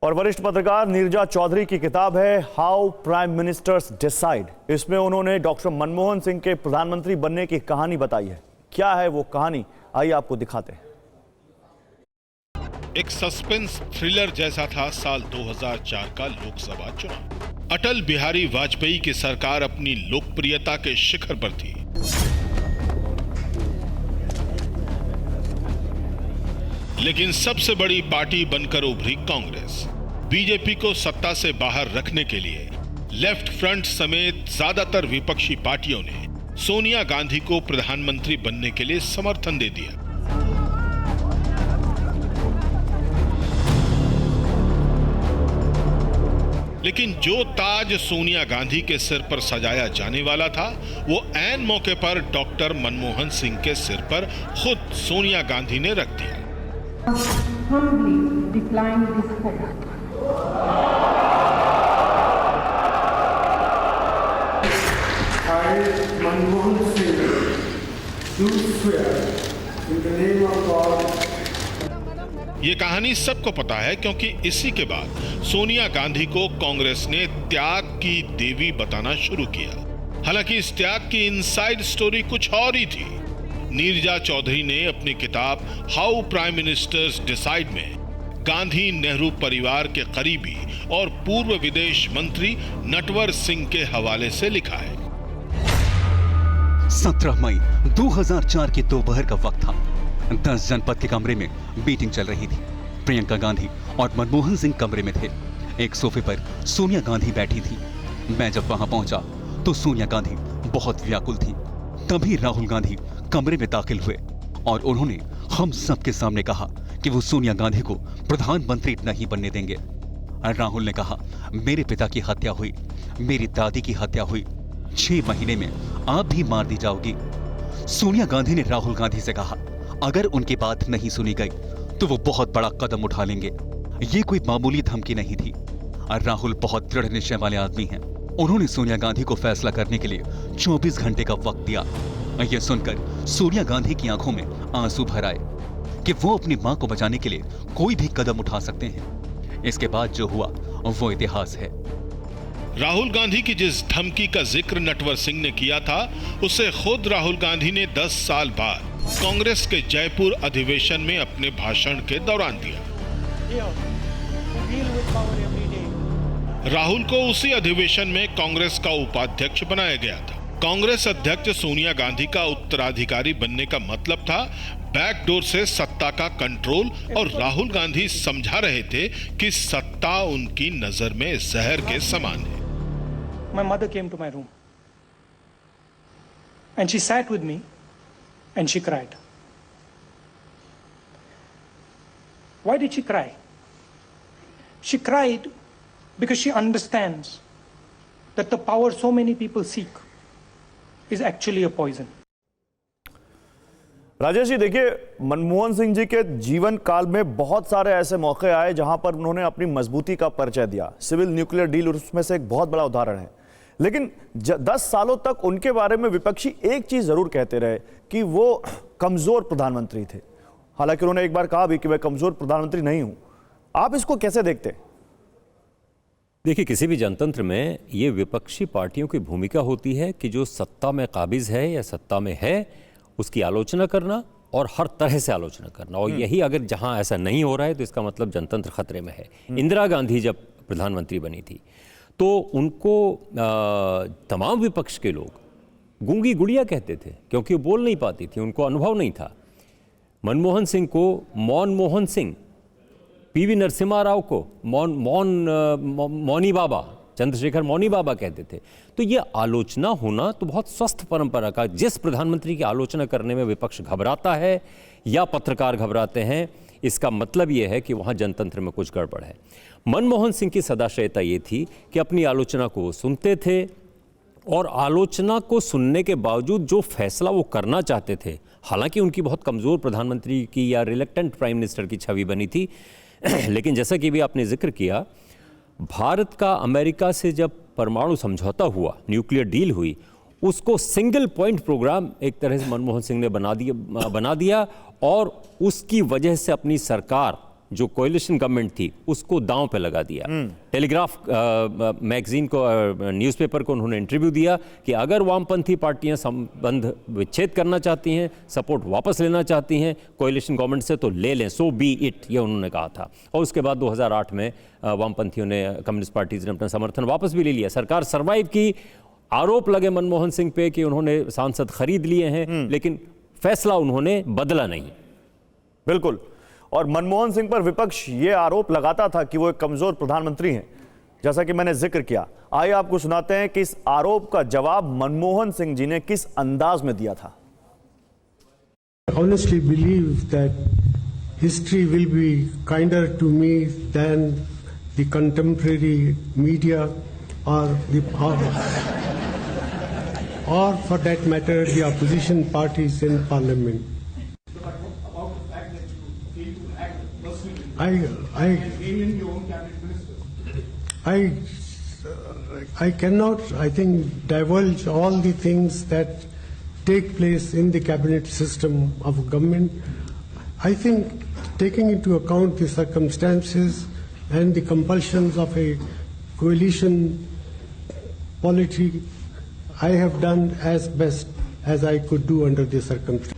और वरिष्ठ पत्रकार नीरजा चौधरी की किताब है हाउ प्राइम मिनिस्टर्स डिसाइड। इसमें उन्होंने डॉक्टर मनमोहन सिंह के प्रधानमंत्री बनने की कहानी बताई है। क्या है वो कहानी, आइए आपको दिखाते हैं। एक सस्पेंस थ्रिलर जैसा था साल 2004 का लोकसभा चुनाव। अटल बिहारी वाजपेयी की सरकार अपनी लोकप्रियता के शिखर पर थी। लेकिन सबसे बड़ी पार्टी बनकर उभरी कांग्रेस। बीजेपी को सत्ता से बाहर रखने के लिए लेफ्ट फ्रंट समेत ज्यादातर विपक्षी पार्टियों ने सोनिया गांधी को प्रधानमंत्री बनने के लिए समर्थन दे दिया। लेकिन जो ताज सोनिया गांधी के सिर पर सजाया जाने वाला था, वो ऐन मौके पर डॉक्टर मनमोहन सिंह के सिर पर खुद सोनिया गांधी ने रख दिया। Humbly decline this hope. I, Manmohan Singh, do swear in the name of God. ये कहानी सबको पता है क्योंकि इसी के बाद सोनिया गांधी को कांग्रेस ने त्याग की देवी बताना शुरू किया। हालांकि इस त्याग की इनसाइड स्टोरी कुछ और ही थी। नीरजा चौधरी ने अपनी किताब हाउ प्राइम मिनिस्टर्स डिसाइड में गांधी नेहरू परिवार के करीबी और पूर्व विदेश मंत्री नटवर सिंह के हवाले से लिखा है। 17 मई 2004 की दोपहर का वक्त था। 10 जनपद के कमरे में मीटिंग चल रही थी। प्रियंका गांधी और मनमोहन सिंह कमरे में थे। एक सोफे पर सोनिया गांधी बैठी थी। मैं जब वहां पहुंचा तो सोनिया गांधी बहुत व्याकुल थी। तभी राहुल गांधी कमरे में दाखिल हुए और उन्होंने हम सबके सामने कहा कि वो सोनिया गांधी को प्रधानमंत्री नहीं बनने देंगे। राहुल ने कहा, मेरे पिता की हत्या हुई, मेरी दादी की हत्या हुई, 6 महीने में आप भी मार दी जाओगी। सोनिया गांधी ने राहुल गांधी से कहा, अगर उनकी बात नहीं सुनी गई तो वो बहुत बड़ा कदम उठा लेंगे। ये कोई मामूली धमकी नहीं थी। राहुल बहुत दृढ़ निश्चय वाले आदमी हैं। उन्होंने सोनिया गांधी को फैसला करने के लिए 24 घंटे का वक्त दिया। यह सुनकर सोनिया गांधी की आंखों में आंसू भर आए कि वो अपनी मां को बचाने के लिए कोई भी कदम उठा सकते हैं। इसके बाद जो हुआ वो इतिहास है। राहुल गांधी की जिस धमकी का जिक्र नटवर सिंह ने किया था, उसे खुद राहुल गांधी ने 10 साल बाद कांग्रेस के जयपुर अधिवेशन में अपने भाषण के दौरान दिया। राहुल को उसी अधिवेशन में कांग्रेस का उपाध्यक्ष बनाया गया था। कांग्रेस अध्यक्ष सोनिया गांधी का उत्तराधिकारी बनने का मतलब था बैकडोर से सत्ता का कंट्रोल, और राहुल गांधी समझा रहे थे कि सत्ता उनकी नजर में जहर के समान है। My mother came to my room and she sat with me and she cried. Why did she cry? She cried because she understands that the power so many people seek is actually a poison. Rajesh ji, देखिए, मनमोहन सिंह जी के जीवन काल में बहुत सारे ऐसे मौके आए जहां पर उन्होंने अपनी मजबूती का परिचय दिया। सिविल न्यूक्लियर डील उसमें से एक बहुत बड़ा उदाहरण है। लेकिन 10 सालों तक उनके बारे में विपक्षी एक चीज जरूर कहते रहे कि वो कमजोर प्रधानमंत्री थे। हालांकि उन्होंने एक बार कहा भी कि मैं कमजोर प्रधानमंत्री नहीं हूं। आप इसको कैसे देखते हैं? देखिए, किसी भी जनतंत्र में ये विपक्षी पार्टियों की भूमिका होती है कि जो सत्ता में काबिज है या सत्ता में है उसकी आलोचना करना और हर तरह से आलोचना करना। और यही अगर जहां ऐसा नहीं हो रहा है तो इसका मतलब जनतंत्र खतरे में है। इंदिरा गांधी जब प्रधानमंत्री बनी थी तो उनको तमाम विपक्ष के लोग गूंगी गुड़िया कहते थे क्योंकि वो बोल नहीं पाती थी, उनको अनुभव नहीं था। मनमोहन सिंह को मौन सिंह, पीवी नरसिम्हा राव को मौनी बाबा, चंद्रशेखर मौनी बाबा कहते थे। तो ये आलोचना होना तो बहुत स्वस्थ परंपरा का, जिस प्रधानमंत्री की आलोचना करने में विपक्ष घबराता है या पत्रकार घबराते हैं, इसका मतलब ये है कि वहाँ जनतंत्र में कुछ गड़बड़ है। मनमोहन सिंह की सदाशयता ये थी कि अपनी आलोचना को वो सुनते थे और आलोचना को सुनने के बावजूद जो फैसला वो करना चाहते थे, हालांकि उनकी बहुत कमज़ोर प्रधानमंत्री की या रिलेक्टेंट प्राइम मिनिस्टर की छवि बनी थी, लेकिन जैसा कि भी आपने जिक्र किया, भारत का अमेरिका से जब परमाणु समझौता हुआ, न्यूक्लियर डील हुई, उसको सिंगल पॉइंट प्रोग्राम एक तरह से मनमोहन सिंह ने बना दिया और उसकी वजह से अपनी सरकार जो कोalition गवर्नमेंट थी उसको दांव पे लगा दिया। टेलीग्राफ मैगजीन को, न्यूज़पेपर को उन्होंने इंटरव्यू दिया कि अगर वामपंथी पार्टियां संबंध विच्छेद करना चाहती हैं, सपोर्ट वापस लेना चाहती हैं कोalition गवर्नमेंट से, तो ले लें, सो बी इट, ये उन्होंने कहा था। और उसके बाद 2008 में वामपंथियों ने, कम्युनिस्ट पार्टीज ने अपना समर्थन वापस भी ले लिया। सरकार सर्वाइव की। आरोप लगे मनमोहन सिंह पे कि उन्होंने सांसद खरीद लिए हैं, लेकिन फैसला उन्होंने बदला नहीं। बिल्कुल। और मनमोहन सिंह पर विपक्ष ये आरोप लगाता था कि वो एक कमजोर प्रधानमंत्री हैं, जैसा कि मैंने जिक्र किया। आइए आपको सुनाते हैं कि इस आरोप का जवाब मनमोहन सिंह जी ने किस अंदाज में दिया था। I honestly believe that history will be kinder to me than the contemporary media or for that matter the opposition parties in parliament. I cannot, I think, divulge all the things that take place in the cabinet system of government. I think, taking into account the circumstances and the compulsions of a coalition polity, I have done as best as I could do under the circumstances.